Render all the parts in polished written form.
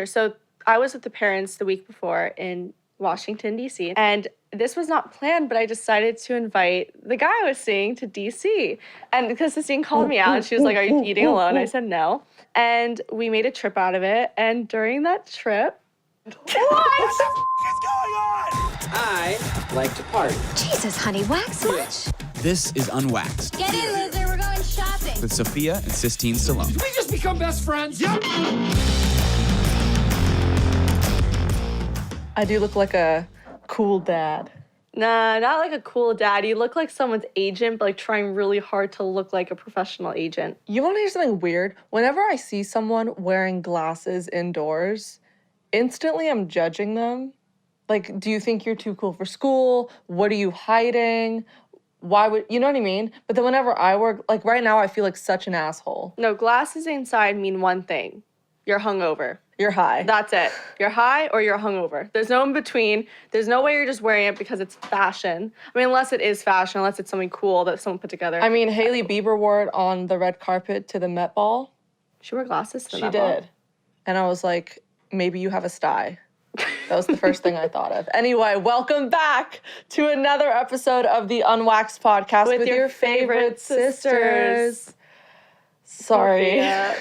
So I was with the parents the week before in Washington, D.C., and this was not planned, but I decided to invite the guy I was seeing to D.C. And because Sistine called me out, and she was like, are you eating alone? I said no. And we made a trip out of it, and during that trip... What the is going on? I like to party. Jesus, honey, wax much? This is Unwaxed Get in, loser, we're going shopping. with Sophia and Sistine Stallone. Did we just become best friends? Yep. I do look like a cool dad. Nah, not like a cool dad. You look like someone's agent, but like trying really hard to look like a professional agent. You want to hear something weird? Whenever I see someone wearing glasses indoors, instantly I'm judging them. Like, do you think you're too cool for school? What are you hiding? Why would, you know what I mean? But then whenever I wear, like right now, I feel like such an asshole. No, glasses inside mean one thing. You're hungover. You're high. That's it. You're high or you're hungover. There's no in between. There's no way you're just wearing it because it's fashion. I mean, unless it is fashion, unless it's something cool that someone put together. I mean, Hailey Bieber wore it on the red carpet to the Met Ball. She wore glasses to the She Met Ball. did. And I was like, maybe you have a sty. That was the first thing I thought of. Anyway, welcome back to another episode of the Unwaxed podcast with your favorite sisters. Sorry. Sophia.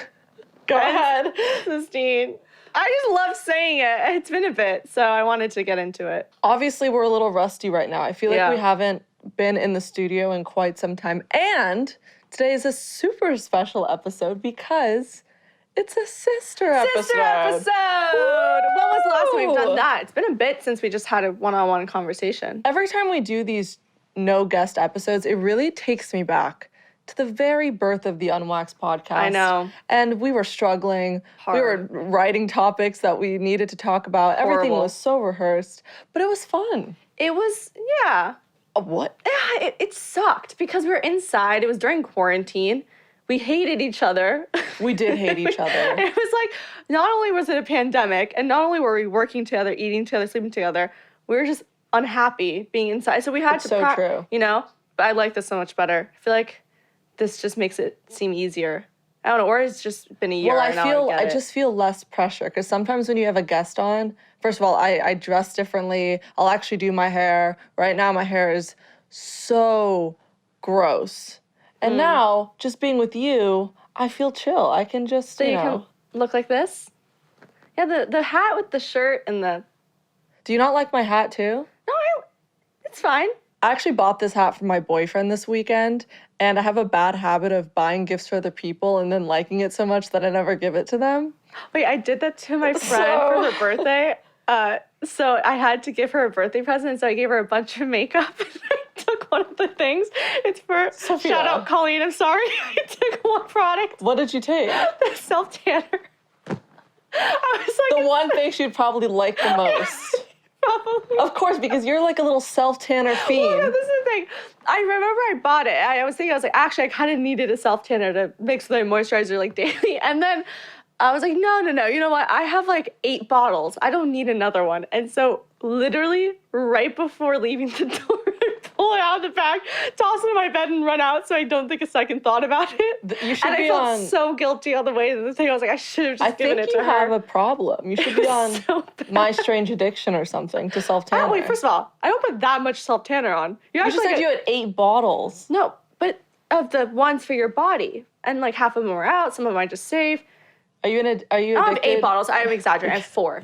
Go ahead. Sistine. I just love saying it. It's been a bit, so I wanted to get into it. Obviously, we're a little rusty right now. I feel like Yeah. we haven't been in the studio in quite some time. And today is a super special episode because it's a sister episode. Sister episode! When was the last time we've Woo! done that? It's been a bit since we just had a one-on-one conversation. Every time we do these no guest episodes, it really takes me back to the very birth of the Unwaxed podcast. I know. And we were struggling. We were Hard. writing topics that we needed to talk about. Everything Horrible. was so rehearsed, but it was fun. It was, yeah. What? Yeah, it sucked because we were inside. It was during quarantine. We hated each other. We did hate each other. It was like, not only was it a pandemic, and not only were we working together, eating together, sleeping together, we were just unhappy being inside. So we had It's to, so true. You know? But I like this so much better. I feel like this just makes it seem easier. I don't know, or it's just been a year. Well, and now I get it. just feel less pressure because sometimes when you have a guest on, first of all, I dress differently. I'll actually do my hair. Right now, my hair is so gross. And now, just being with you, I feel chill. I can just, So you you know. can look like this? Yeah, the hat with the shirt and the... Do you not like my hat too? No, it's fine. I actually bought this hat for my boyfriend this weekend, and I have a bad habit of buying gifts for other people and then liking it so much that I never give it to them. Wait, I did that to my friend for her birthday. So I had to give her a birthday present, so I gave her a bunch of makeup. I took one of the things. It's for, Sophia. shout out Colleen, I'm sorry. I took one product, What did you take? the self-tanner. I was like, The one thing she'd probably like the most. probably. Of course, because you're like a little self-tanner fiend. Well, no, this is the thing. I remember I bought it. I was thinking, I was like, actually, I kind of needed a self-tanner to mix with my moisturizer like daily. And then I was like, no. You know what? I have like 8 bottles. I don't need another one. And so literally right before leaving the door, I pull it out of the bag, toss it in my bed and run out so I don't think a second thought about it. You should and be I felt on. so guilty on the way to the thing. I was like, I should have I just given think it you to her. have a problem. You should be on so bad. My Strange Addiction or something to self-tanner. Oh, wait, first of all, I don't put that much self-tanner on. you just said you had 8 bottles. No, but of the ones for your body. And like half of them are out, some of them I just saved. Are you I don't have 8 bottles. I'm exaggerating. I have 4.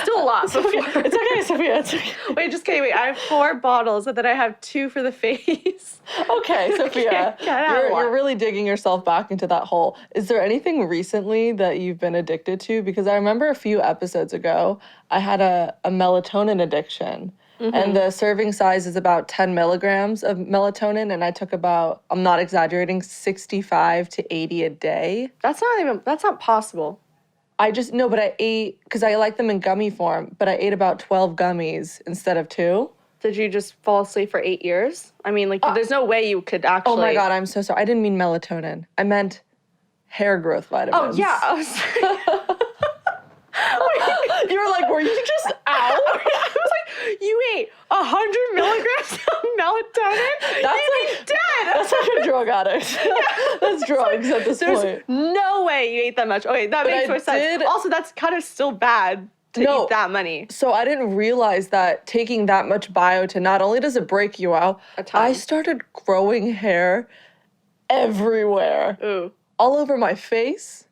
Still a lot. But 4. It's okay, Sophia. It's okay. Wait, just kidding. Wait, I have 4 bottles, and then I have 2 for the face. Okay, Sophia. You're really digging yourself back into that hole. Is there anything recently that you've been addicted to? Because I remember a few episodes ago, I had a melatonin addiction. And the serving size is about 10 milligrams of melatonin, and I took about, I'm not exaggerating, 65 to 80 a day. That's not possible. I just, no, but I ate, because I like them in gummy form, but I ate about 12 gummies instead of 2. Did you just fall asleep for 8 years? I mean, like, there's no way you could actually. Oh my God, I'm so sorry. I didn't mean melatonin. I meant hair growth Oh, vitamins. yeah. I was You were like, were you just out? I was like, you ate 100 milligrams of melatonin? That's You'd like be dead. That's like a drug addict. That's drugs at this There's point. no way you ate that much. Okay, that makes more sense. Also, that's kind of still bad to eat that many. So I didn't realize that taking that much biotin, not only does it break you out, I started growing hair everywhere. Ooh. All over my face.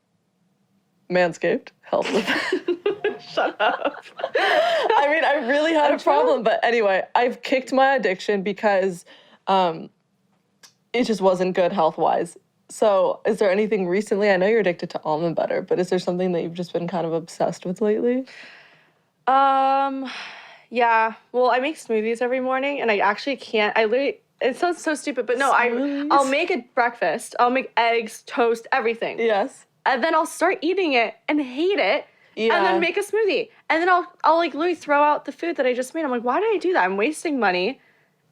Manscaped helped with that. Shut up. I mean, I really had a problem. But anyway, I've kicked my addiction because it just wasn't good health-wise. So is there anything recently? I know you're addicted to almond butter, but is there something that you've just been kind of obsessed with lately? Yeah. Well, I make smoothies every morning, and I actually can't. It sounds so stupid, but no, I'll make a breakfast. I'll make eggs, toast, everything. Yes. And then I'll start eating it and hate it. Yeah. And then make a smoothie. And then I'll like literally throw out the food that I just made. I'm like, why did I do that? I'm wasting money.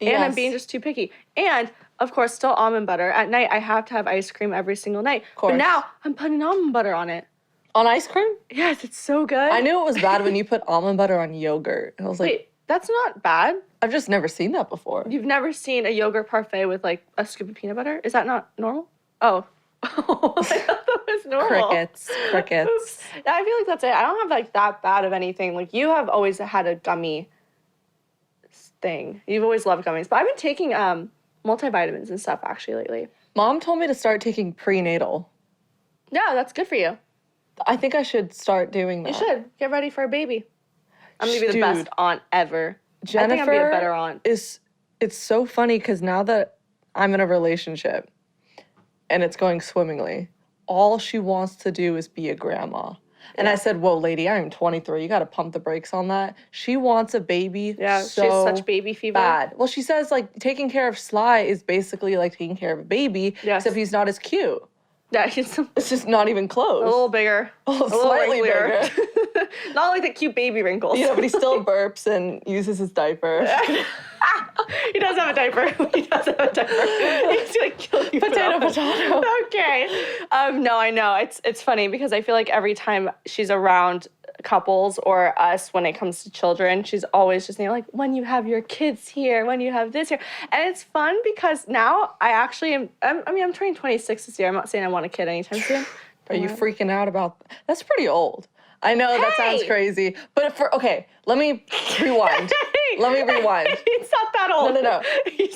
And I'm being just too picky. And of course, still almond butter. At night, I have to have ice cream every single night. Of course. But now I'm putting almond butter on it. On ice cream? Yes, it's so good. I knew it was bad when you put almond butter on yogurt. And I was like, wait, that's not bad. I've just never seen that before. You've never seen a yogurt parfait with like a scoop of peanut butter? Is that not normal? Oh. I thought that was normal. Crickets. Oops. I feel like that's it. I don't have like that bad of anything. Like you have always had a gummy thing. You've always loved gummies. But I've been taking multivitamins and stuff actually lately. Mom told me to start taking prenatal. Yeah, that's good for you. I think I should start doing that. You should. Get ready for a baby. I'm going to be the best aunt ever. Jennifer I think I'll be a better aunt. It's so funny because now that I'm in a relationship and it's going swimmingly, all she wants to do is be a grandma. And I said, whoa, lady, I'm 23. You got to pump the brakes on that. She wants a baby she has such baby fever. Bad. Well, she says, like, taking care of Sly is basically like taking care of a baby, except he's not as cute. Yeah, it's just not even close. A little bigger. Slightly bigger. Not like the cute baby wrinkles. Yeah, but he still burps and uses his diaper. He does have a diaper. He's gonna kill you. Potato. Okay. No, I know. It's funny because I feel like every time she's around couples or us when it comes to children, she's always just like, when you have your kids here, when you have this here. And it's fun because now I actually am, I'm turning 26 this year. I'm not saying I want a kid anytime soon. Are you freaking out about that? That's pretty old. I know that sounds crazy, but let me rewind. Let me rewind. It's not that old. No.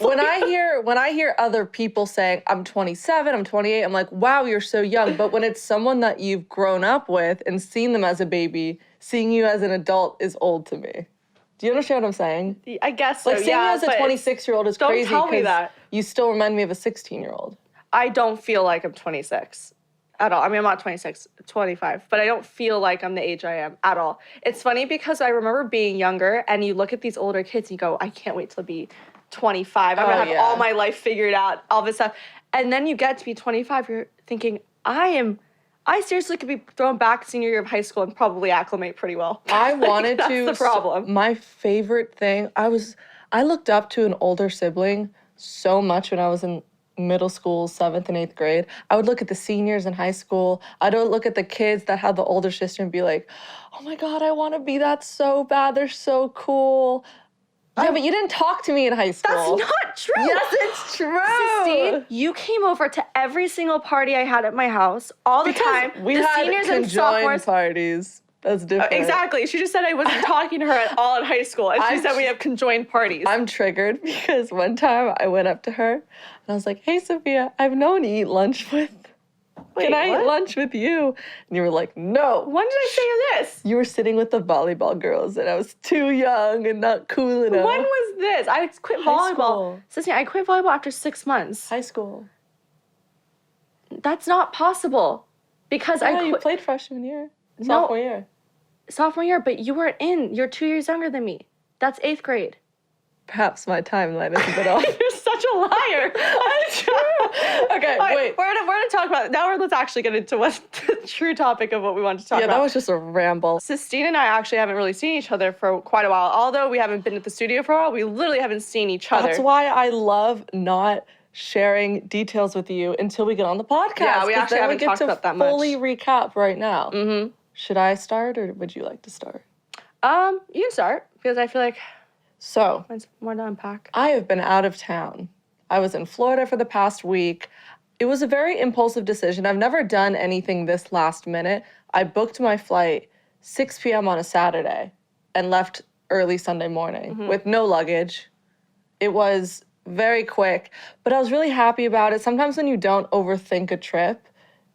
When I hear other people saying, I'm 27, I'm 28, I'm like, wow, you're so young. But when it's someone that you've grown up with and seen them as a baby, seeing you as an adult is old to me. Do you understand what I'm saying? I guess so, like, seeing you as a 26-year-old is crazy because you still remind me of a 16-year-old. I don't feel like I'm 26. At all. I mean, I'm not 26, 25, but I don't feel like I'm the age I am at all. It's funny because I remember being younger and you look at these older kids and you go, I can't wait till be 25. I'm going to have all my life figured out, all this stuff. And then you get to be 25, you're thinking, I seriously could be thrown back senior year of high school and probably acclimate pretty well. I wanted to. That's the problem. My favorite thing, I looked up to an older sibling so much when I was in middle school, 7th and 8th grade. I would look at the seniors in high school. I'd look at the kids that had the older sister and be like, oh my God, I want to be that so bad. They're so cool. Yeah, but you didn't talk to me in high school. That's not true. Yes, it's true. Sistine, you came over to every single party I had at my house all the time. We the had seniors and conjoined sophomores parties. That's different. Exactly. She just said I wasn't talking to her at all in high school. And she said we have conjoined parties. I'm triggered because one time I went up to her and I was like, hey, Sophia, I've known you eat lunch with. Can I eat lunch with you? And you were like, no. When did I say this? You were sitting with the volleyball girls and I was too young and not cool enough. When was this? I quit volleyball. Sistine, I quit volleyball after 6 months. High school. That's not possible. Because you played freshman year. Sophomore year. Sophomore year, but you weren't in. You're 2 years younger than me. That's 8th grade. Perhaps my timeline is a bit off. You're such a liar. That's true. Okay, wait. We're gonna talk about it. Now let's actually get into what the true topic of what we wanted to talk about. Yeah, that was just a ramble. Sistine and I actually haven't really seen each other for quite a while. Although we haven't been at the studio for a while, we literally haven't seen each other. That's why I love not sharing details with you until we get on the podcast. Yeah, we actually haven't talked about that much. Fully recap right now. Mm-hmm. Should I start or would you like to start? You can start because I feel like so mine's more to unpack. I have been out of town. I was in Florida for the past week. it was a very impulsive decision. I've never done anything this last minute. I booked my flight 6 p.m. on a Saturday and left early Sunday morning with no luggage. It was very quick, but I was really happy about it. Sometimes when you don't overthink a trip,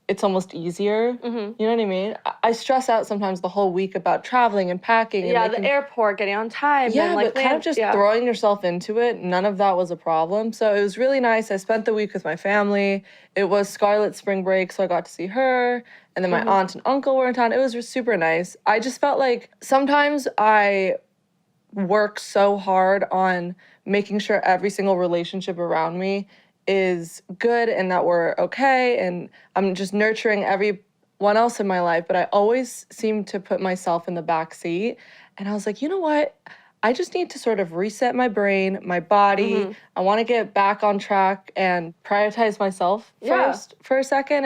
it's almost easier. You know what I mean? I stress out sometimes the whole week about traveling and packing. Yeah, the airport, getting on time. Yeah, and like but kind of just throwing yourself into it, none of that was a problem. So it was really nice. I spent the week with my family. It was Scarlett's spring break, so I got to see her. And then my aunt and uncle were in town. It was just super nice. I just felt like sometimes I work so hard on making sure every single relationship around me is good and that we're okay, and I'm just nurturing everyone else in my life, but I always seem to put myself in the back seat. And I was like, you know what? I just need to sort of reset my brain, my body. I want to get back on track and prioritize myself first for a second.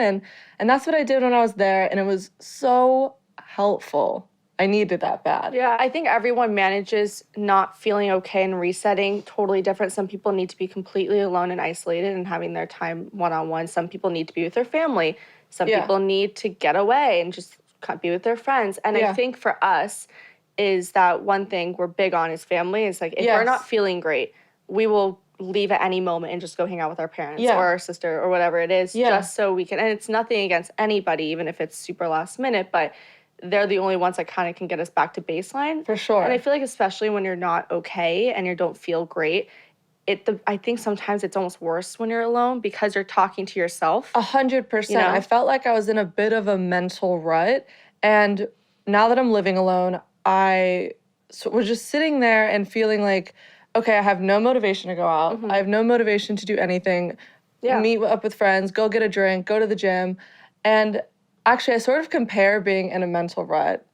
And that's what I did when I was there, and it was so helpful. I needed that bad. Yeah, I think everyone manages not feeling okay and resetting totally different. Some people need to be completely alone and isolated and having their time one-on-one. Some people need to be with their family. Some people need to get away and just be with their friends. And I think for us is that one thing we're big on is family. It's like if we're not feeling great, we will leave at any moment and just go hang out with our parents or our sister or whatever it is just so we can. And it's nothing against anybody, even if it's super last minute, but they're the only ones that kind of can get us back to baseline. For sure. And I feel like especially when you're not okay and you don't feel great, I think sometimes it's almost worse when you're alone because you're talking to yourself. 100%. You know? I felt like I was in a bit of a mental rut. And now that I'm living alone, I was just sitting there and feeling like, okay, I have no motivation to go out. I have no motivation to do anything. Meet up with friends, go get a drink, go to the gym. And actually, I sort of compare being in a mental rut.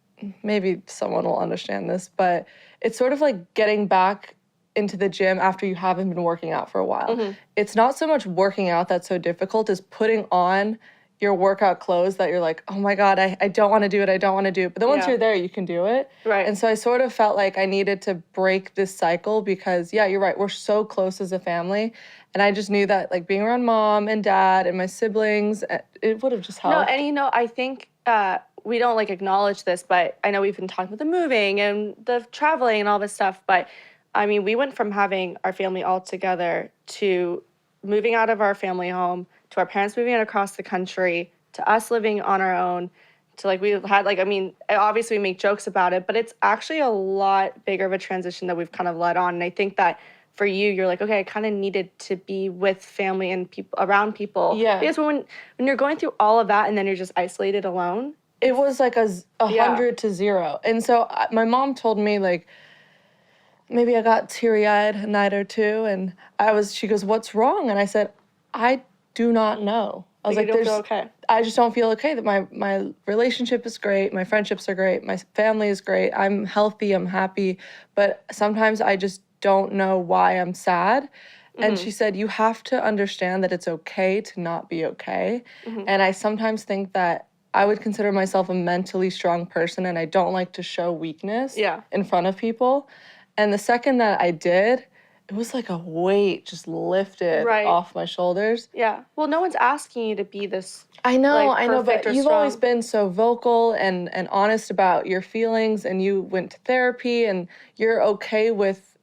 Maybe someone will understand this, but it's sort of like getting back into the gym after you haven't been working out for a while. It's not so much working out that's so difficult as putting on your workout clothes that you're like, oh my God, I don't want to do it, I don't want to do it. But then once you're there, you can do it. Right. And so I sort of felt like I needed to break this cycle because, yeah, you're right, we're so close as a family. And I just knew that like being around mom and dad and my siblings, it would have just helped. No, and I think we don't like acknowledge this, but I know we've been talking about the moving and the traveling and all this stuff, but I mean, we went from having our family all together to moving out of our family home, to our parents moving across the country, to us living on our own, to like we had like, I mean, obviously we make jokes about it, but it's actually a lot bigger of a transition that we've kind of led on. And I think that for you, you're like, okay, I kind of needed to be with family and people around people. Yeah. Because when you're going through all of that and then you're just isolated alone. It was like a 100 to 0. And so my mom told me like, maybe I got teary-eyed a night or two, and she goes, what's wrong? And I said, I do not know. I was like, you don't feel okay. I just don't feel okay. That my relationship is great, my friendships are great, my family is great, I'm healthy, I'm happy, but sometimes I just don't know why I'm sad. And she said, you have to understand that it's okay to not be okay. And I sometimes think that I would consider myself a mentally strong person, and I don't like to show weakness in front of people. And the second that I did, it was like a weight just lifted off my shoulders. Yeah. Well, no one's asking you to be this. I know, perfect but you've always been so vocal and honest about your feelings, and you went to therapy, and you're okay with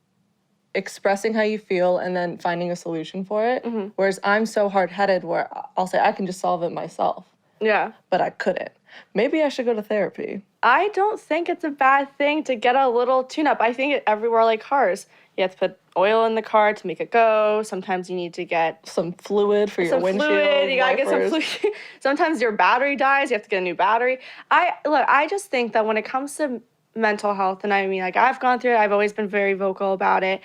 expressing how you feel and then finding a solution for it. Whereas I'm so hard-headed where I'll say I can just solve it myself. Yeah. But I couldn't. Maybe I should go to therapy. I don't think it's a bad thing to get a little tune-up. I think everywhere like cars, you have to put oil in the car to make it go. Sometimes you need to get some fluid for your windshield. You gotta get some fluid. Sometimes your battery dies. You have to get a new battery. I just think that when it comes to mental health, and I mean, like I've gone through it. I've always been very vocal about it.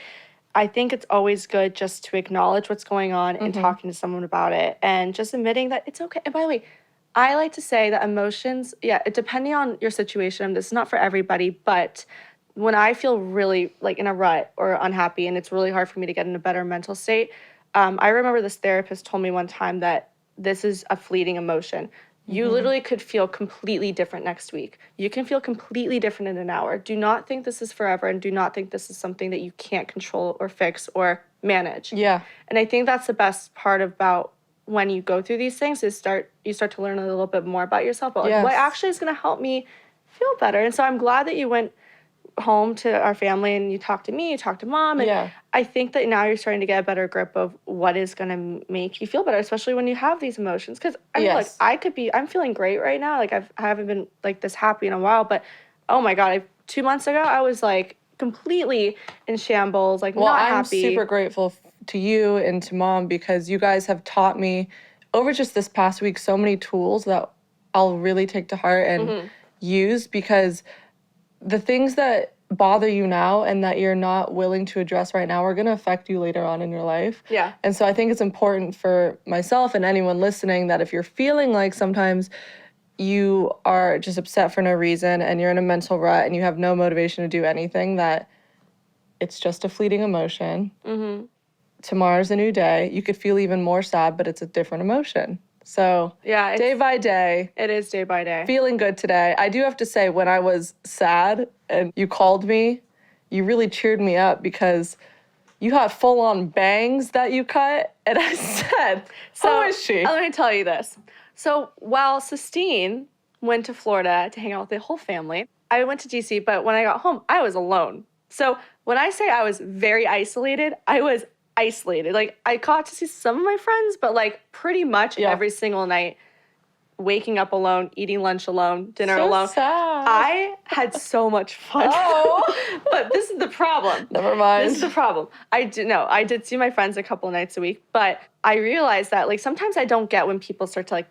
I think it's always good just to acknowledge what's going on and talking to someone about it and just admitting that it's okay. And by the way, I like to say that emotions, depending on your situation, this is not for everybody, but when I feel really like in a rut or unhappy and it's really hard for me to get in a better mental state, I remember this therapist told me one time that this is a fleeting emotion. You literally could feel completely different next week. You can feel completely different in an hour. Do not think this is forever, and do not think this is something that you can't control or fix or manage. Yeah. And I think that's the best part about when you go through these things is you start to learn a little bit more about yourself. But like, what actually is going to help me feel better? And so I'm glad that you went home to our family and you talked to me, you talked to mom. And I think that now you're starting to get a better grip of what is going to make you feel better, especially when you have these emotions. Because I mean, like, I'm feeling great right now. Like, I haven't been like this happy in a while, but oh my God, 2 months ago, I was like completely in shambles, like not happy. I'm super grateful to you and to mom because you guys have taught me over just this past week so many tools that I'll really take to heart and use, because the things that bother you now and that you're not willing to address right now are going to affect you later on in your life. Yeah. And so I think it's important for myself and anyone listening that if you're feeling like sometimes you are just upset for no reason and you're in a mental rut and you have no motivation to do anything, that it's just a fleeting emotion. Tomorrow's a new day. You could feel even more sad, but it's a different emotion. So day by day. It is day by day. Feeling good today. I do have to say, when I was sad and you called me, you really cheered me up because you had full-on bangs that you cut. And I said, who is she? Let me tell you this. So while Sistine went to Florida to hang out with the whole family, I went to DC, but when I got home, I was alone. So when I say I was very isolated, I was isolated. Like, I got to see some of my friends, but like pretty much every single night, waking up alone, eating lunch alone, dinner alone. Sad. I had so much fun. But this is the problem. Never mind. This is the problem. I did see my friends a couple of nights a week, but I realized that like sometimes I don't get when people start to like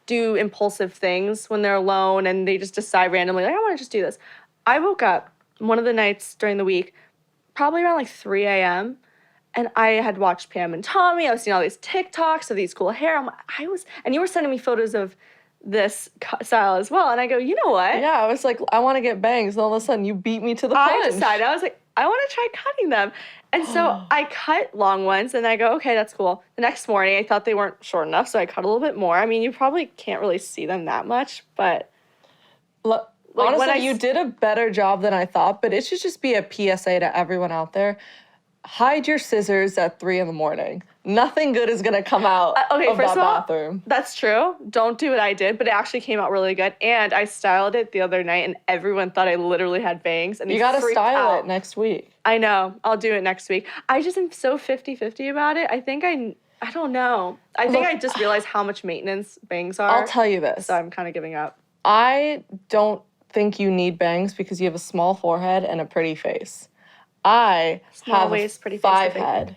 do impulsive things when they're alone and they just decide randomly, like, I want to just do this. I woke up one of the nights during the week, probably around like 3 a.m., and I had watched Pam and Tommy. I was seeing all these TikToks of these cool hair. And you were sending me photos of this style as well. And I go, you know what? Yeah, I was like, I want to get bangs. And all of a sudden, you beat me to the punch. I decided, I was like, I want to try cutting them. And so I cut long ones, and I go, okay, that's cool. The next morning, I thought they weren't short enough, so I cut a little bit more. I mean, you probably can't really see them that much, but... Honestly, you did a better job than I thought, but it should just be a PSA to everyone out there. Hide your scissors at 3 a.m. Nothing good is gonna come out of that bathroom. That's true. Don't do what I did, but it actually came out really good. And I styled it the other night, and everyone thought I literally had bangs. And you gotta style it next week. I know. I'll do it next week. I just am so 50-50 about it. I think I don't know. I think I just realized how much maintenance bangs are. I'll tell you this. So I'm kind of giving up. I don't think you need bangs because you have a small forehead and a pretty face. I have a 5 head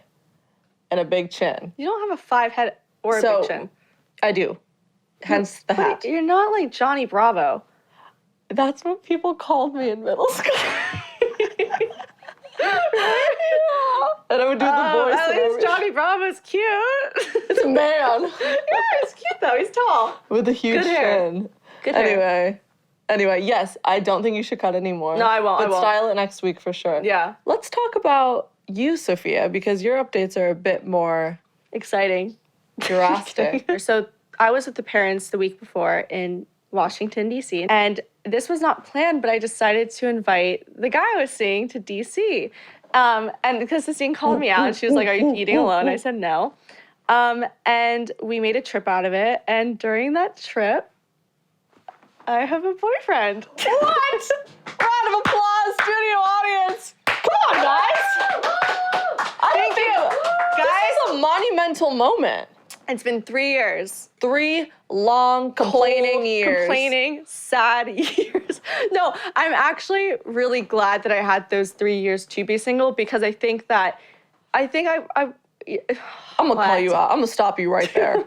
and a big chin. You don't have a 5 head or a big chin. I do. Hence the hat. You're not like Johnny Bravo. That's what people called me in middle school. And I would do the voice. At least Johnny Bravo's cute. It's a man. Yeah, he's cute though. He's tall. With a huge chin. Good hair. Anyway, yes, I don't think you should cut anymore. No, I won't. But style it next week for sure. Yeah. Let's talk about you, Sophia, because your updates are a bit more exciting. Drastic. So I was with the parents the week before in Washington, D.C., and this was not planned, but I decided to invite the guy I was seeing to D.C. And because Sistine called me out, and she was like, are you eating alone? I said no. And we made a trip out of it, and during that trip, I have a boyfriend. What? Round of applause, studio audience. Come on, guys. Thank you. Guys, this is a monumental moment. It's been 3 years. 3 long, complaining years. Complaining, sad years. No, I'm actually really glad that I had those 3 years to be single, because I think I'm gonna call you out. I'm gonna stop you right there.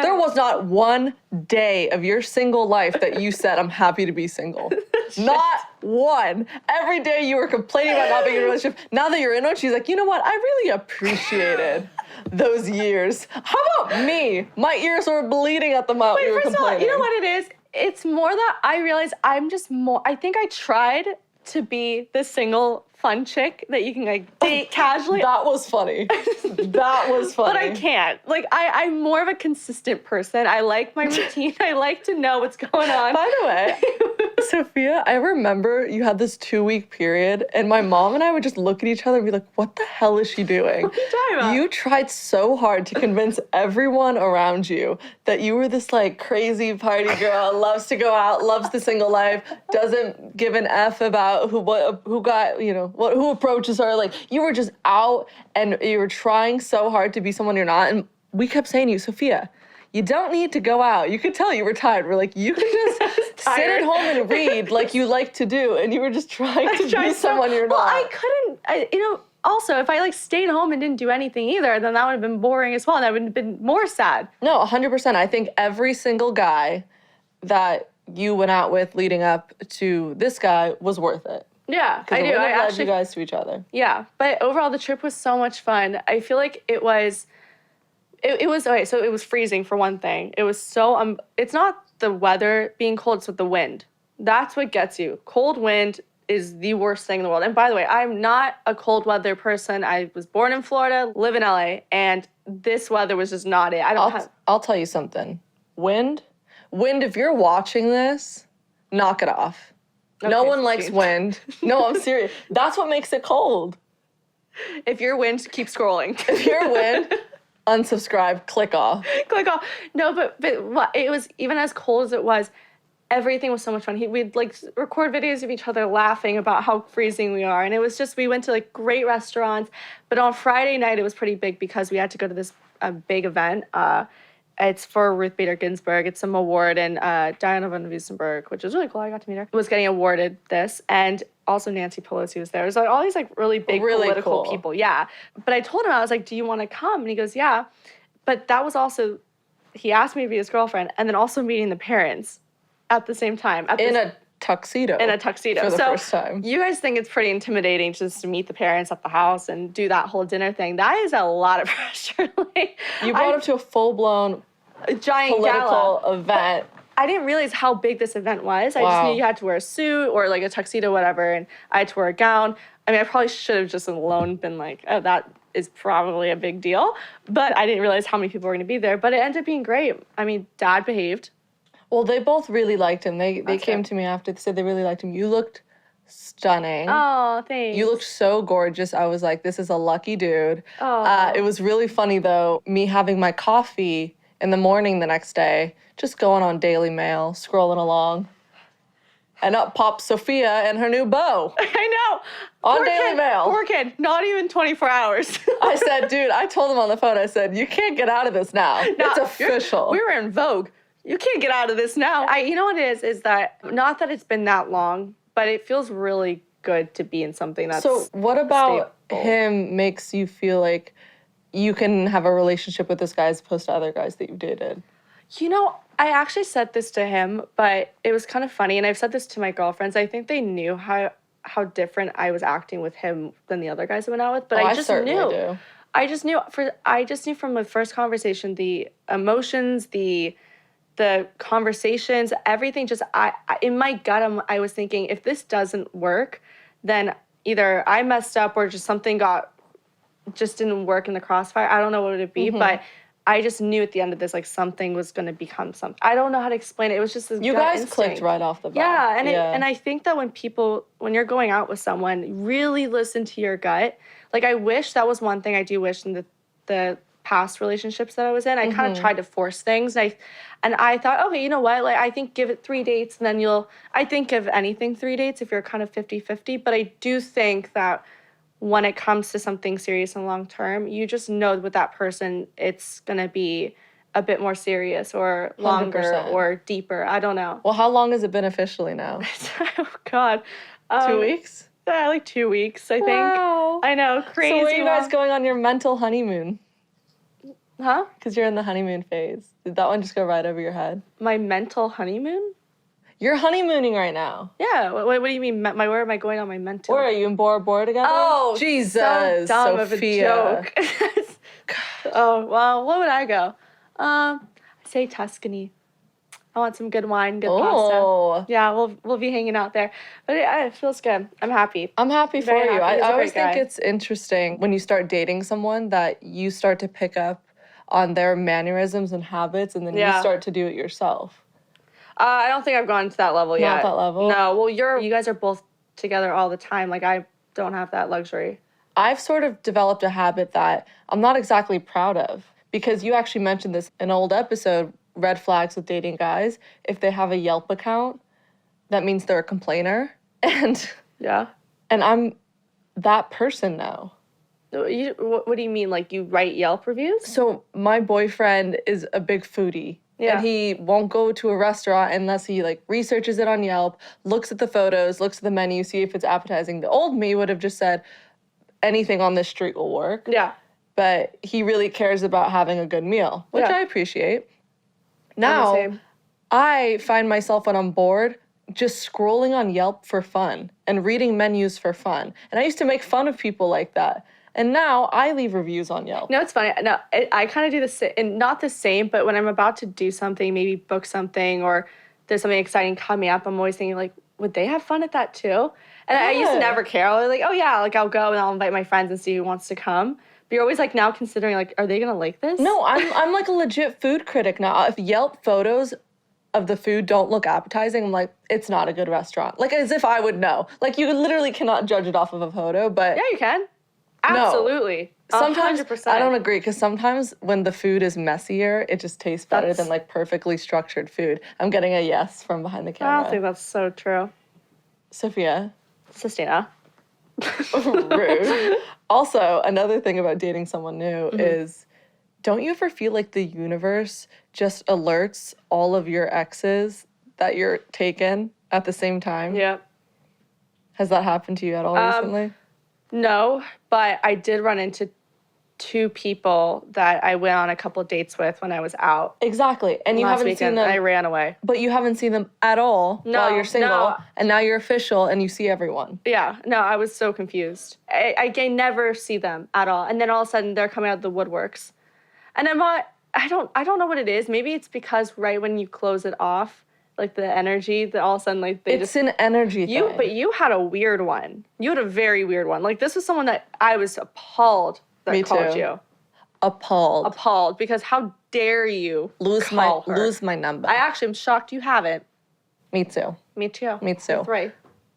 There was not one day of your single life that you said, I'm happy to be single. Not one. Every day you were complaining about not being in a relationship. Now that you're in one, she's like, you know what? I really appreciated those years. How about me? My ears were bleeding at the mouth. You were complaining. You know what it is? It's more that I realize I think I tried to be the single fun chick that you can like date casually. That was funny. That was funny. But I can't. Like, I'm more of a consistent person. I like my routine. I like to know what's going on. By the way, Sophia, I remember you had this 2-week period, and my mom and I would just look at each other and be like, what the hell is she doing? What are you talking about? You tried so hard to convince everyone around you that you were this like crazy party girl, loves to go out, loves the single life, doesn't give an F about who got, you know, who approaches her. Like, you were just out and you were trying so hard to be someone you're not. And we kept saying to you, Sophia, you don't need to go out. You could tell you were tired. We're like, you can just sit at home and read like you like to do. And you were just trying to be someone you're not. Well, I couldn't, also, if I like stayed home and didn't do anything either, then that would have been boring as well. And I would have been more sad. No, 100%. I think every single guy that you went out with leading up to this guy was worth it. Yeah, I do. I led you guys to each other. Yeah, but overall, the trip was so much fun. I feel like it was okay. So it was freezing for one thing. It was so it's not the weather being cold; it's with the wind. That's what gets you. Cold wind is the worst thing in the world. And by the way, I'm not a cold weather person. I was born in Florida, live in LA, and this weather was just not it. I'll tell you something. Wind. If you're watching this, knock it off. Okay, no one likes wind. No, I'm serious. That's what makes it cold. If you're wind, keep scrolling. If you're wind, unsubscribe, click off. Click off. No, but it was, even as cold as it was, everything was so much fun. We'd like record videos of each other laughing about how freezing we are. And it was just, we went to like great restaurants. But on Friday night, it was pretty big because we had to go to this big event. It's for Ruth Bader Ginsburg. It's some award, and Diana von Furstenberg, which was really cool. I got to meet her. Was getting awarded this, and also Nancy Pelosi was there. It was like all these like really big political people. Yeah. But I told him, I was like, "Do you want to come?" And he goes, "Yeah." But that was also, he asked me to be his girlfriend, and then also meeting the parents at the same time. In a tuxedo. For the first time. You guys think it's pretty intimidating just to meet the parents at the house and do that whole dinner thing. That is a lot of pressure. You brought him to a full-blown giant political gala event. I didn't realize how big this event was. I just knew you had to wear a suit or like a tuxedo, whatever, and I had to wear a gown. I mean, I probably should have just alone been like, oh, that is probably a big deal. But I didn't realize how many people were going to be there. But it ended up being great. I mean, Dad behaved. Well, they both really liked him. They came to me after. They said they really liked him. You looked stunning. Oh, thanks. You looked so gorgeous. I was like, this is a lucky dude. Oh. It was really funny, though, me having my coffee in the morning the next day, just going on Daily Mail, scrolling along. And up pops Sophia and her new beau. I know. On Daily Mail. Poor kid. Not even 24 hours. I said, dude, I told him on the phone, I said, you can't get out of this now. It's official. We were in Vogue. You can't get out of this now. You know what it is that, not that it's been that long, but it feels really good to be in something that's So what about stable. him makes you feel like you can have a relationship with this guy as opposed to other guys that you've dated? You know, I actually said this to him, but it was kind of funny, and I've said this to my girlfriends. I think they knew how different I was acting with him than the other guys I went out with, but I just knew. Do. I just knew from the first conversation, the emotions, the conversations, everything. Just in my gut, I was thinking, if this doesn't work, then either I messed up or just something just didn't work in the crossfire. I don't know what it would be, but I just knew at the end of this, like, something was going to become something. I don't know how to explain it. It was just this You gut guys instinct. clicked right off the bat. Yeah, and I think that when you're going out with someone, really listen to your gut. Like, I wish that was one thing I do wish in the past relationships that I was in. I kind of tried to force things. And I thought, okay, you know what? Like, I think give it 3 dates, and then I think give anything 3 dates if you're kind of 50-50. But I do think that when it comes to something serious and long-term, you just know with that person, it's going to be a bit more serious or longer 100%. or deeper. I don't know. Well, how long has it been officially now? Oh, God. 2 weeks? Like 2 weeks, I think. Wow. I know, crazy. So where are you guys long. going on your mental honeymoon? Huh? Because you're in the honeymoon phase. Did that one just go right over your head? My mental honeymoon? You're honeymooning right now. Yeah. What do you mean? Where am I going on my mental? Where are you in Bora Bora together? Oh, Jesus, so dumb Sophia. of a joke. Oh, well, what would I go? I say Tuscany. I want some good wine, good Oh. pasta. Yeah, we'll be hanging out there. But it feels good. I'm happy. I'm happy for Very you. happy. He's a I always great think guy. it's interesting when you start dating someone that you start to pick up on their mannerisms and habits, and then you Yeah. start to do it yourself. I don't think I've gone to that level yet. Not that level? No. Well, you guys are both together all the time. Like, I don't have that luxury. I've sort of developed a habit that I'm not exactly proud of, because you actually mentioned this in an old episode, red flags with dating guys. If they have a Yelp account, that means they're a complainer. Yeah. And I'm that person now. What do you mean? Like, you write Yelp reviews? So my boyfriend is a big foodie. Yeah. And he won't go to a restaurant unless he like researches it on Yelp, looks at the photos, looks at the menu, see if it's appetizing. The old me would have just said anything on this street will work. Yeah. But he really cares about having a good meal, which Yeah. I appreciate. I'm the Now, same. I find myself when I'm bored just scrolling on Yelp for fun and reading menus for fun. And I used to make fun of people like that. And now I leave reviews on Yelp. No, it's funny. No, I kind of do the same, and not the same, but when I'm about to do something, maybe book something, or there's something exciting coming up, I'm always thinking, like, would they have fun at that too? And I used to Yeah. never care. I was like, oh yeah, like I'll go and I'll invite my friends and see who wants to come. But you're always like now considering, like, are they gonna like this? No, I'm like a legit food critic now. If Yelp photos of the food don't look appetizing, I'm like, it's not a good restaurant. Like, as if I would know. Like, you literally cannot judge it off of a photo, but Yeah, you can. Absolutely. sometimes 100%. I don't agree, because sometimes when the food is messier, it just tastes better That's- than like perfectly structured food. I'm getting a yes from behind the I camera. don't think that's so true. Sophia, Sistina. rude. Also, another thing about dating someone new is, don't you ever feel like the universe just alerts all of your exes that you're taken at the same time? Yeah. Has that happened to you at all recently? No, but I did run into 2 people that I went on a couple dates with when I was out. Exactly. And you Last haven't weekend, seen them, I ran away. but you haven't seen them at all while you're single. No. And now you're official and you see everyone. Yeah, no, I was so confused. I never see them at all, and then all of a sudden they're coming out of the woodworks, and I'm not. I don't know what it is. Maybe it's because right when you close it off, like the energy, that all of a sudden like they It's an energy thing. But you had a weird one. You had a very weird one. Like, this was someone that I was appalled that Me called too. you. Appalled. Appalled, because how dare you Lose call her? my number. I actually am shocked you haven't. Me too. Me too. Me too. That's right.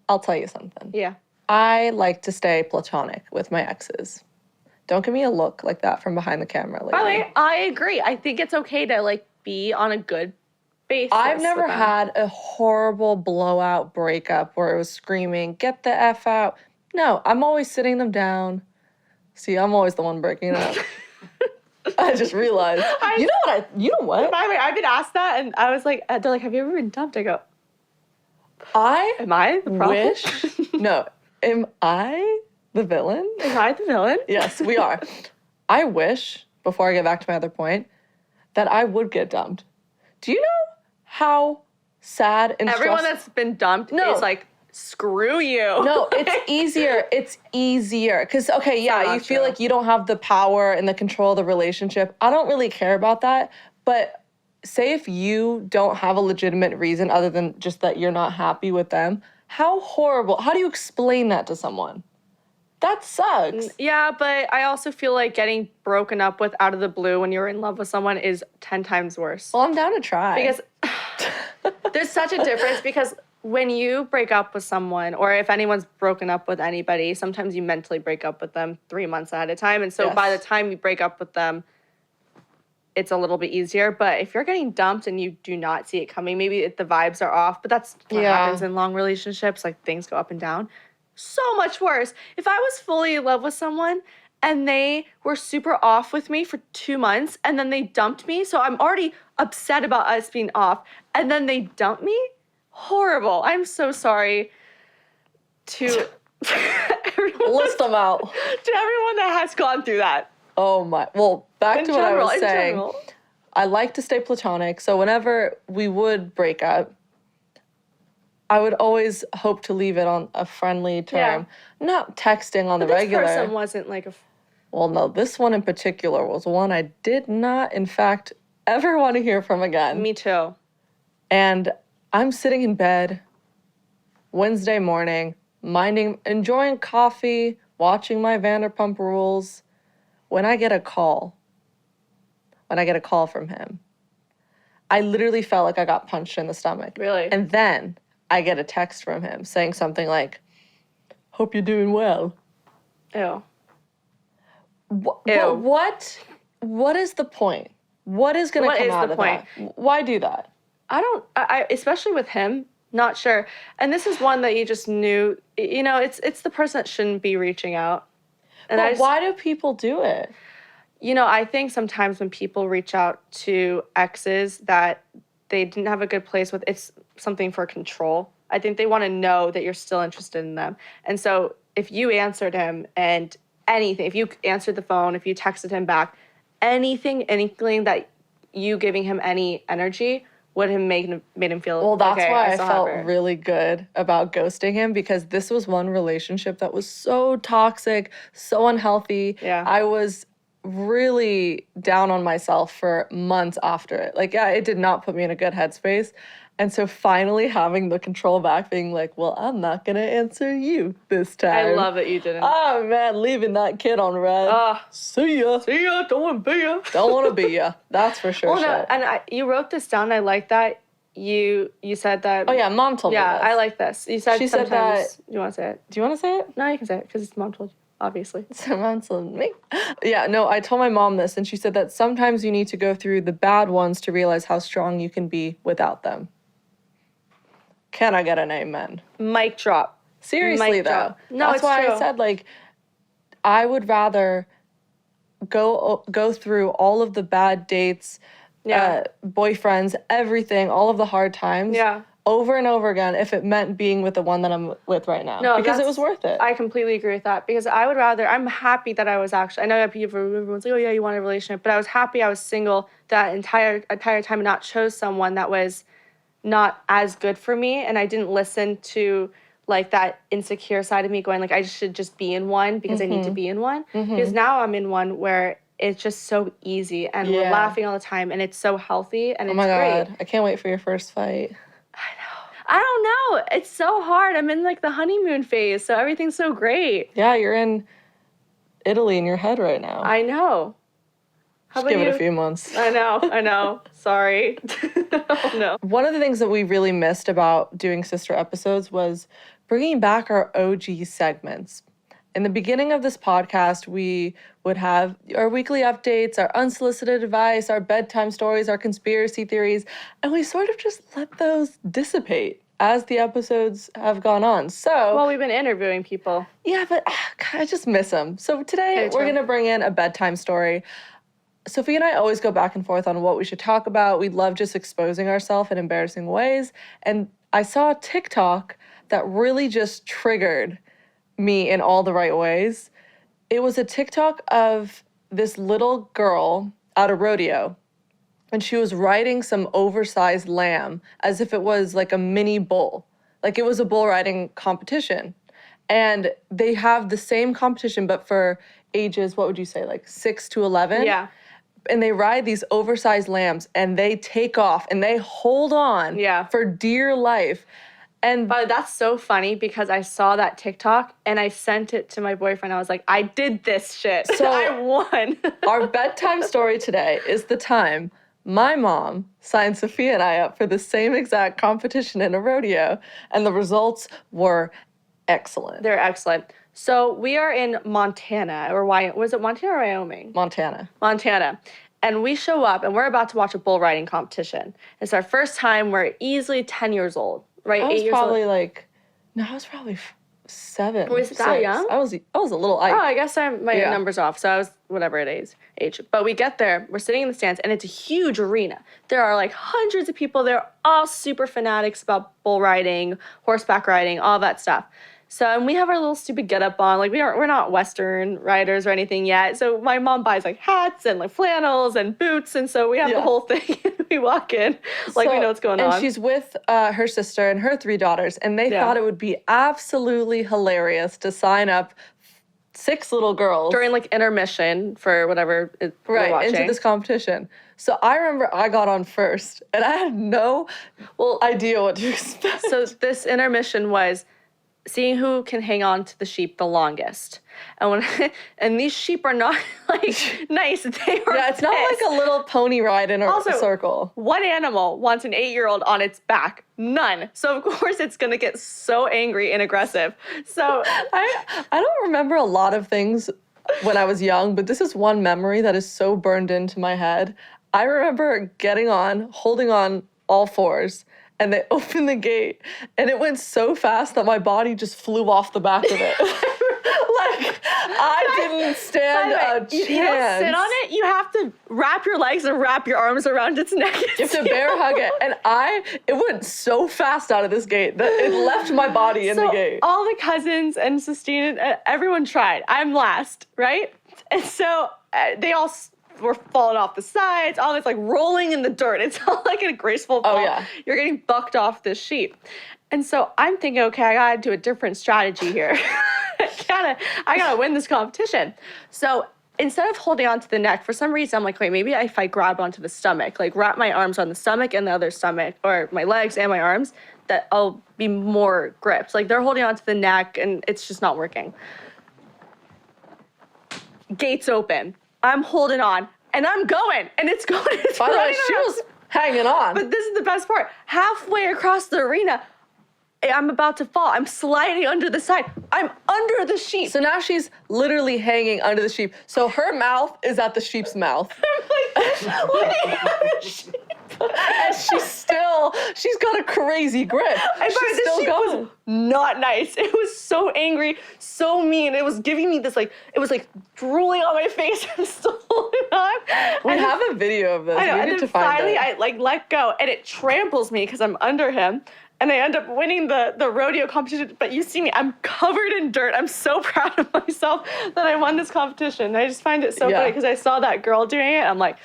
I'll tell you something. Yeah. I like to stay platonic with my exes. Don't give me a look like that from behind the camera lately. By the way, I agree. I think it's okay to like be on a good basis. I've never with them. had a horrible blowout breakup where it was screaming, get the F out. No, I'm always sitting them down. See, I'm always the one breaking it up. I just realized. You know what? By the way, I've been asked that, and I was like, they're like, have you ever been dumped? I go, I am I the problem? wish. No, am I the villain? Am I the villain? Yes, we are. I wish, before I get back to my other point, that I would get dumped. Do you know how sad and Everyone stressful? that's been dumped No. is like, screw you. No, it's easier. It's easier. Because, okay, yeah, not you feel true. like you don't have the power and the control of the relationship. I don't really care about that. But say if you don't have a legitimate reason other than just that you're not happy with them, how horrible. How do you explain that to someone? That sucks. Yeah, but I also feel like getting broken up with out of the blue when you're in love with someone is 10 times worse. Well, I'm down to try. Because there's such a difference, because when you break up with someone, or if anyone's broken up with anybody, sometimes you mentally break up with them 3 months at a time. And so Yes. by the time you break up with them, it's a little bit easier. But if you're getting dumped and you do not see it coming, maybe the vibes are off, but that's what Yeah. happens in long relationships. Like, things go up and down. So much worse. If I was fully in love with someone and they were super off with me for 2 months and then they dumped me, so I'm already upset about us being off, and then they dump me, horrible. I'm so sorry to everyone, List them out. to everyone that has gone through that. Oh my. Well, back In to what I general, was in saying. general. I like to stay platonic. So whenever we would break up, I would always hope to leave it on a friendly term. Not texting on the This regular. person wasn't like a. Well, no, this one in particular was one I did not, in fact, ever want to hear from again. Me too. And I'm sitting in bed Wednesday morning, enjoying coffee, watching my Vanderpump Rules, when I get a call from him. I literally felt like I got punched in the stomach. Really? And then I get a text from him saying something like, hope you're doing well. Ew. Ew. What is the point? What is going to come out of that? Why do that? I especially with him, not sure. And this is one that you just knew, it's the person that shouldn't be reaching out. And but why do people do it? I think sometimes when people reach out to exes that they didn't have a good place with, it's something for control. I think they want to know that you're still interested in them. And so if you answered him and anything, if you answered the phone, if you texted him back, anything that you giving him any energy would have made him feel well, that's okay, why I felt really good about ghosting him, because this was one relationship that was so toxic, so unhealthy. Yeah. I was really down on myself for months after it. Like, yeah, it did not put me in a good headspace. And so finally having the control back, being like, well, I'm not going to answer you this time. I love that you didn't. Oh, man, leaving that kid on red. See ya. See ya. Don't want to be ya. Don't want to be ya. That's for sure. Well, no, and you wrote this down. I like that. You said that. Oh, yeah, Mom told me this. Yeah, I like this. She said that. Do you want to say it? Do you want to say it? No, you can say it, because it's Mom told you, obviously. So Mom told me. Yeah, no, I told my mom this, and she said that sometimes you need to go through the bad ones to realize how strong you can be without them. Can I get an amen? Mic drop. Seriously, Mic though. drop. No, that's it's why true. I said, like, I would rather go through all of the bad dates, boyfriends, everything, all of the hard times, over and over again, if it meant being with the one that I'm with right now. No, because it was worth it. I completely agree with that, because I would rather, I'm happy that I was actually, I know everyone's like, oh yeah, you want a relationship, but I was happy I was single that entire time and not chose someone that was not as good for me, and I didn't listen to like that insecure side of me going like I should just be in one because I need to be in one. Because now I'm in one where it's just so easy and we're laughing all the time and it's so healthy and it's great. Oh my God, I can't wait for your first fight. I don't know. It's so hard. I'm in like the honeymoon phase, so everything's so great. Yeah, you're in Italy in your head right now. I know. Just give it a few months. I know. Sorry. Oh, no. One of the things that we really missed about doing sister episodes was bringing back our OG segments. In the beginning of this podcast, we would have our weekly updates, our unsolicited advice, our bedtime stories, our conspiracy theories, and we sort of just let those dissipate as the episodes have gone on. So, well, we've been interviewing people. Yeah, but I just miss them. So today we're going to bring in a bedtime story. Sophia and I always go back and forth on what we should talk about. We love just exposing ourselves in embarrassing ways. And I saw a TikTok that really just triggered me in all the right ways. It was a TikTok of this little girl at a rodeo, and she was riding some oversized lamb as if it was like a mini bull. Like it was a bull riding competition. And they have the same competition, but for ages, what would you say, like 6 to 11? Yeah. And they ride these oversized lambs and they take off and they hold on for dear life. And but that's so funny because I saw that TikTok and I sent it to my boyfriend. I was like, I did this shit. So I won. Our bedtime story today is the time my mom signed Sophia and I up for the same exact competition in a rodeo. And the results were excellent. They're excellent. So we are in Montana, or was it Montana or Wyoming? Montana. And we show up, and we're about to watch a bull riding competition. It's our first time. We're easily 10 years old, right? I was probably 7. Was it that young? I was a little Ike. Oh, I guess my number's off. So I was whatever it is, age. But we get there, we're sitting in the stands, and it's a huge arena. There are like hundreds of people. They're all super fanatics about bull riding, horseback riding, all that stuff. So, and we have our little stupid getup on. Like we're not Western riders or anything yet. So my mom buys like hats and like flannels and boots. And so we have the whole thing. We walk in like we know what's going on. And she's with her sister and her 3 daughters. And they thought it would be absolutely hilarious to sign up 6 little girls. During like intermission for whatever we're watching. Into this competition. So I remember I got on first, and I had no idea what to expect. So this intermission was seeing who can hang on to the sheep the longest. And these sheep are not like nice. They are it's not like a little pony ride in a circle. What animal wants an 8-year-old on its back? None. So of course it's gonna get so angry and aggressive. So I don't remember a lot of things when I was young, but this is one memory that is so burned into my head. I remember getting on, holding on all fours, and they opened the gate, and it went so fast that my body just flew off the back of it. Like, I didn't stand a chance. You don't sit on it. You have to wrap your legs and wrap your arms around its neck. You have to bear hug it. And it went so fast out of this gate that it left my body in the gate. All the cousins and Sistine, everyone tried. I'm last, right? And so they all were falling off the sides, all this like rolling in the dirt. It's all like a graceful fall. Oh, yeah. You're getting bucked off this sheep. And so I'm thinking, okay, I gotta do a different strategy here. I gotta win this competition. So instead of holding onto the neck, for some reason, I'm like, wait, maybe if I grab onto the stomach, like wrap my arms on the stomach and the other stomach, or my legs and my arms, that I'll be more gripped. Like they're holding onto the neck and it's just not working. Gates open. I'm holding on and I'm going and it's going. By the way, she was hanging on. But this is the best part. Halfway across the arena, I'm about to fall. I'm sliding under the side. I'm under the sheep. So now she's literally hanging under the sheep. So her mouth is at the sheep's mouth. I'm like, looking at the sheep. And she's got a crazy grip. And she's this still sheep going. was not nice. It was so angry, so mean. It was giving me this it was like drooling on my face and still holding on. We have a video of this. I know. We And need then to find finally, it. I let go, and it tramples me because I'm under him. And I end up winning the rodeo competition. But you see me, I'm covered in dirt. I'm so proud of myself that I won this competition. I just find it so funny because I saw that girl doing it. I'm like,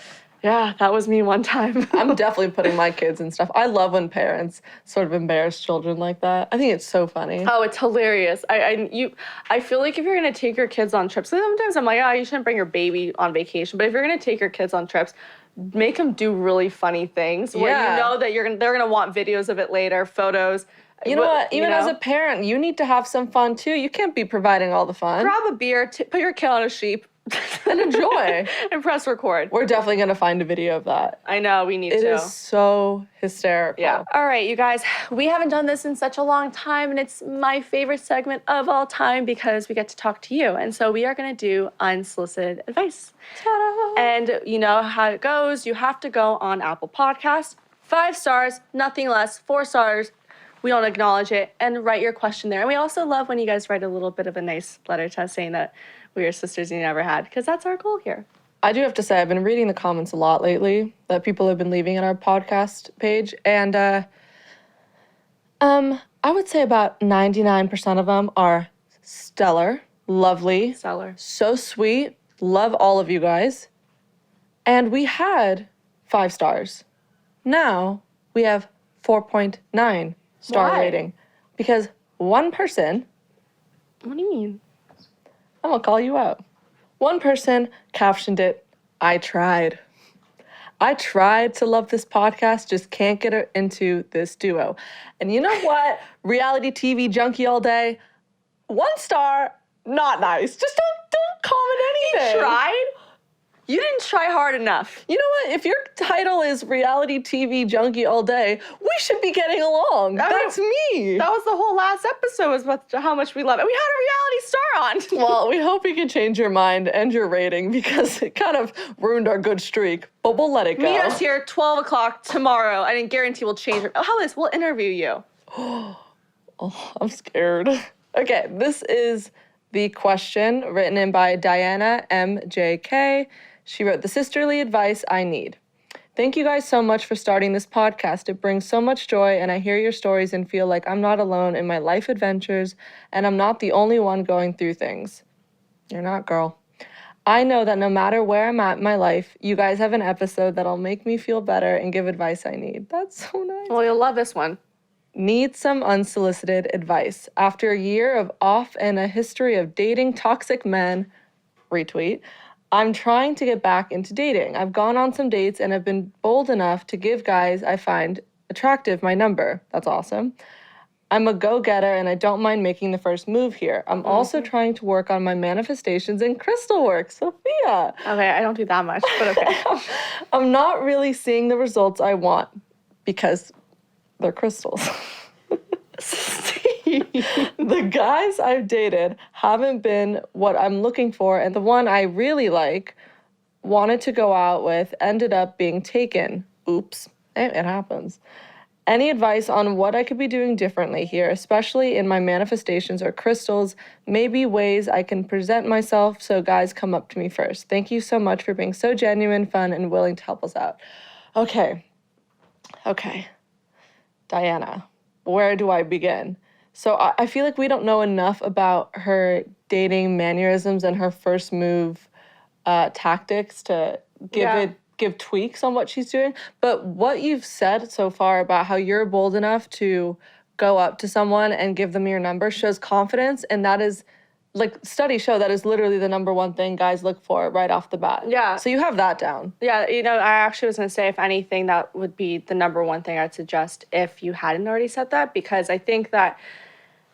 yeah, that was me one time. I'm definitely putting my kids in stuff. I love when parents sort of embarrass children like that. I think it's so funny. Oh, it's hilarious. I feel like if you're gonna take your kids on trips, sometimes I'm like, you shouldn't bring your baby on vacation. But if you're gonna take your kids on trips, make them do really funny things where you know that they're gonna want videos of it later, photos. You know what? Even as a parent, you need to have some fun too. You can't be providing all the fun. Grab a beer, put your kid on a sheep, and enjoy. And press record. We're definitely gonna find a video of that. I know, we need to. It is so hysterical. Yeah. All right, you guys, we haven't done this in such a long time, and it's my favorite segment of all time because we get to talk to you. And so we are gonna do unsolicited advice. Ta-da! And you know how it goes. You have to go on Apple Podcasts, 5 stars, nothing less, 4 stars. We don't acknowledge it, and write your question there. And we also love when you guys write a little bit of a nice letter to us saying that we're your sisters you never had, because that's our goal here. I do have to say, I've been reading the comments a lot lately that people have been leaving on our podcast page, and I would say about 99% of them are stellar, lovely, so sweet, love all of you guys. And we had 5 stars. Now we have 4.9 star rating because one person. What do you mean? I'm gonna call you out. One person captioned it, I tried. I tried to love this podcast, just can't get her into this duo. And you know what? Reality TV junkie all day. 1 star, not nice. Just don't comment anything. You tried? You didn't try hard enough. You know what? If your title is reality TV junkie all day, we should be getting along. That's me. That was the whole last episode, was about how much we love it. We had a reality star on. Well, we hope we can change your mind and your rating because it kind of ruined our good streak, but we'll let it go. Meet us here 12 o'clock tomorrow. I didn't guarantee we'll change it. Oh, how about this? We'll interview you. Oh, I'm scared. Okay, this is the question written in by Diana MJK. She wrote, the sisterly advice I need. Thank you guys so much for starting this podcast. It brings so much joy, and I hear your stories and feel like I'm not alone in my life adventures, and I'm not the only one going through things. You're not, girl. I know that no matter where I'm at in my life, you guys have an episode that'll make me feel better and give advice I need. That's so nice. Well, you'll love this one. Need some unsolicited advice. After a year of off and a history of dating toxic men, retweet, I'm trying to get back into dating. I've gone on some dates and have been bold enough to give guys I find attractive my number. That's awesome. I'm a go-getter and I don't mind making the first move here. I'm also trying to work on my manifestations and crystal work. Sophia. Okay, I don't do that much, but okay. I'm not really seeing the results I want because they're crystals. The guys I've dated haven't been what I'm looking for, and the one I really like, wanted to go out with, ended up being taken. Oops, it happens. Any advice on what I could be doing differently here, especially in my manifestations or crystals, maybe ways I can present myself so guys come up to me first. Thank you so much for being so genuine, fun, and willing to help us out. Okay. Diana, where do I begin? So I feel like we don't know enough about her dating mannerisms and her first move tactics to give tweaks on what she's doing. But what you've said so far about how you're bold enough to go up to someone and give them your number shows confidence, and that is, like, studies show that is literally the number one thing guys look for right off the bat. Yeah. So you have that down. Yeah, I actually was going to say, if anything, that would be the number one thing I'd suggest if you hadn't already said that, because I think that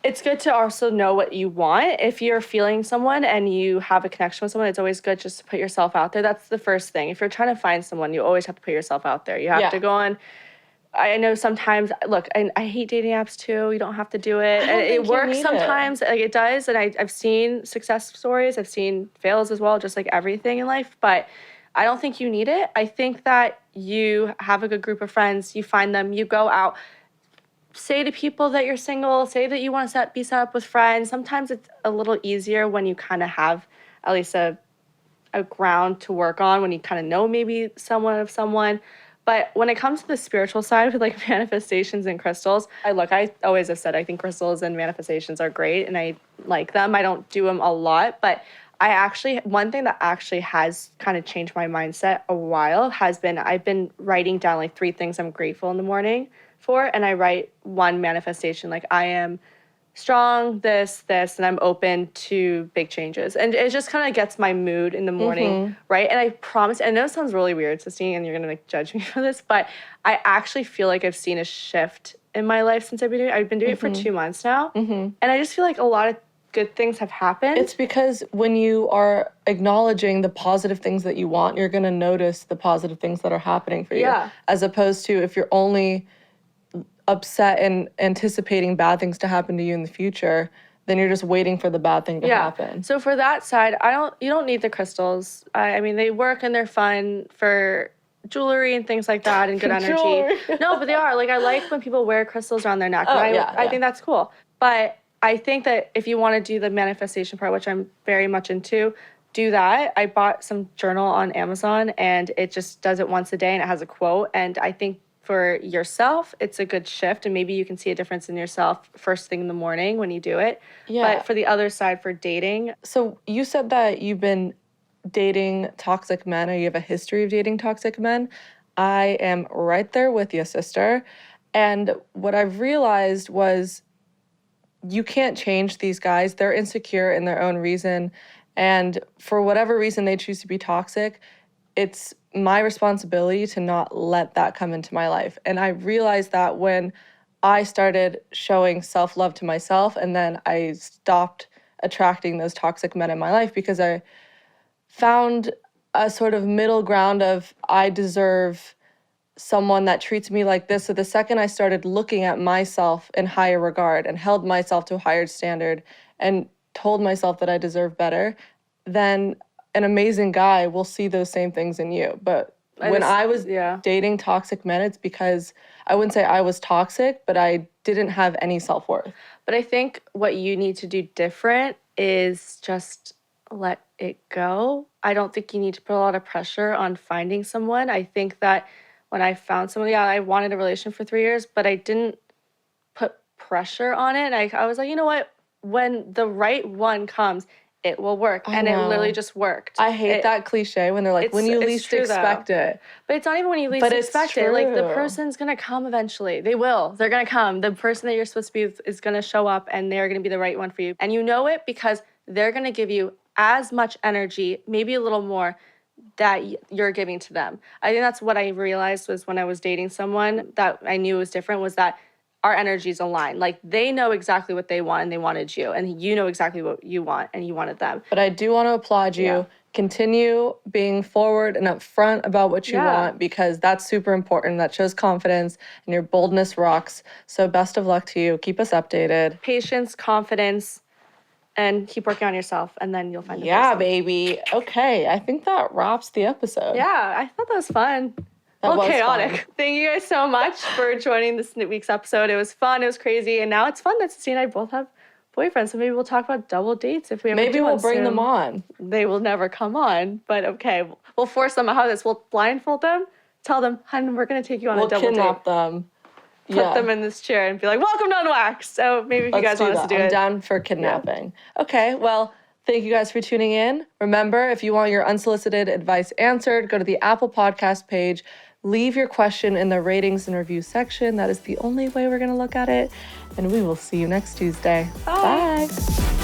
it's good to also know what you want. If you're feeling someone and you have a connection with someone, it's always good just to put yourself out there. That's the first thing. If you're trying to find someone, you always have to put yourself out there. You have to go on. I know sometimes, look, I hate dating apps too. You don't have to do it. And it works sometimes, like it does. And I've seen success stories. I've seen fails as well, just like everything in life. But I don't think you need it. I think that you have a good group of friends. You find them. You go out. Say to people that you're single. Say that you want to be set up with friends. Sometimes it's a little easier when you kind of have at least a ground to work on, when you kind of know maybe someone of someone. But when it comes to the spiritual side with like manifestations and crystals, I always have said I think crystals and manifestations are great and I like them. I don't do them a lot, but one thing that actually has kind of changed my mindset a while has been I've been writing down like 3 things I'm grateful in the morning for, and I write one manifestation, like I am strong, this, and I'm open to big changes. And it just kind of gets my mood in the morning, right? And I promise, I know it sounds really weird, Sistine, and you're going to judge me for this, but I actually feel like I've seen a shift in my life since I've been doing it for 2 months now. And I just feel like a lot of good things have happened. It's because when you are acknowledging the positive things that you want, you're going to notice the positive things that are happening for you. Yeah. As opposed to if you're only upset and anticipating bad things to happen to you in the future, then you're just waiting for the bad thing to happen. So for that side, you don't need the crystals. I mean, they work and they're fun for jewelry and things like that and good energy. No, but they are. Like, I like when people wear crystals around their neck. I think that's cool. But I think that if you want to do the manifestation part, which I'm very much into, do that. I bought some journal on Amazon and it just does it once a day and it has a quote. And I think for yourself, it's a good shift, and maybe you can see a difference in yourself first thing in the morning when you do it. Yeah. But for the other side, for dating. So you said that you've been dating toxic men, or you have a history of dating toxic men. I am right there with you, sister. And what I've realized was you can't change these guys. They're insecure in their own reason. And for whatever reason they choose to be toxic, it's my responsibility to not let that come into my life. And I realized that when I started showing self-love to myself, and then I stopped attracting those toxic men in my life, because I found a sort of middle ground of I deserve someone that treats me like this. So the second I started looking at myself in higher regard and held myself to a higher standard and told myself that I deserve better, then an amazing guy will see those same things in you. But when I was dating toxic men, it's because I wouldn't say I was toxic, but I didn't have any self-worth. But I think what you need to do different is just let it go. I don't think you need to put a lot of pressure on finding someone. I think that when I found someone, I wanted a relationship for 3 years, but I didn't put pressure on it. I was like, you know what? When the right one comes, it will work. I And it know. literally just worked. I hate that cliche when they're like, when you it's least true, expect it. But it's not even when you least But it's expect it. Like, the true. person's going to come eventually. They will. They're going to come. The person that you're supposed to be with is going to show up, and they're going to be the right one for you. And you know it because they're going to give you as much energy, maybe a little more, that you're giving to them. I think that's what I realized was when I was dating someone that I knew was different, was that our energies align. Like, they know exactly what they want and they wanted you, and you know exactly what you want and you wanted them. But I do want to applaud you. Yeah. Continue being forward and upfront about what you Yeah. want, because that's super important. That shows confidence, and your boldness rocks. So best of luck to you. Keep us updated. Patience, confidence, and keep working on yourself, and then you'll find a Yeah, person. baby. Okay, I think that wraps the episode. Yeah, I thought that was fun. That was chaotic. fun. Thank you guys so much for joining this week's episode. It was fun. It was crazy. And now it's fun that Sistine and I both have boyfriends. So maybe we'll talk about double dates if we ever Maybe do we'll one bring soon. them on. They will never come on. But okay, we'll force them. How this? We'll blindfold them. Tell them, hun, we're going to take you on We'll a double kidnap date. them. Put them in this chair and be like, welcome to Unwaxed. So maybe if you guys want us to do I'm it. down for kidnapping. Okay, well, thank you guys for tuning in. Remember, if you want your unsolicited advice answered, go to the Apple Podcast page. Leave your question in the ratings and review section. That is the only way we're going to look at it. And we will see you next Tuesday. Bye. Bye.